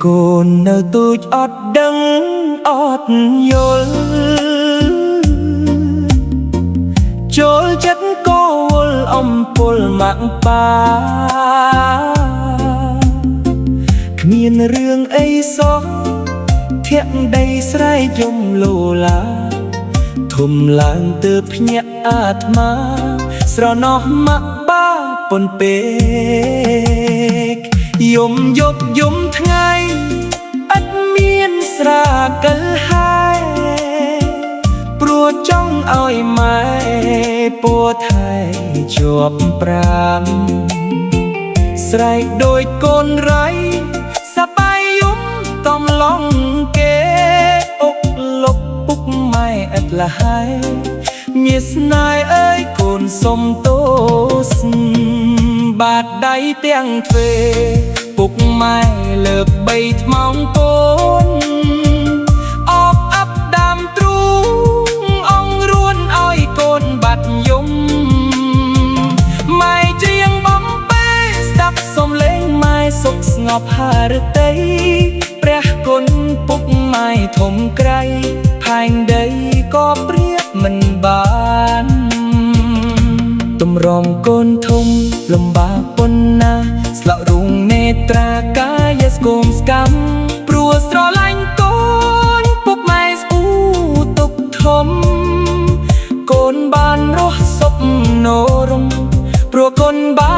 កូននៅទូចអត់ដឹងអត់យល់ចូលចិត្តកូលអំពុលម៉ាក់ប៉ាគ្មានរឿងអីសោះធាក់ដីស្រែកយំលូឡាធំឡើងទើបភ្ញាក់អាត្មាស្រណោះម៉ាក់ប៉ាប៉ុនពេកយំយប់យំថ្ងៃអត់មានស្រាកិលហើយព្រោះចង់ឲ្យម៉ែពួរថៃជាប់ប្រាំស្រែកដូចកូនរៃសបាយយំតំឡងគេអុកលុកពុកម៉ែឥតលហើយញាស្នេហ៍អើយកូនសុំទោសបាតដៃទាំងទ្វេពុកម៉ែលើកបីថ្មងកូនអបអាប់ដាំទ្រូងអងរួនឲ្យកូនបាត់យំម៉ែជាងបំពេស្ដាប់សំឡេងម៉ែសុខស្ងប់ហារតីព្រះគុណពុកម៉ែធំក្រៃផែងដីក៏ព្រៀបមិនបានទម្រាំកូនធំលំបាកប៉ុណ្ណាស្លាក់រូងនេត្រាកាយស្គមស្កំព្រោះស្រឡាញ់កូនពុកម៉ែស្អ៊ូទុកធំកូនបានរស់សុខនរងព្រោះកូនបាន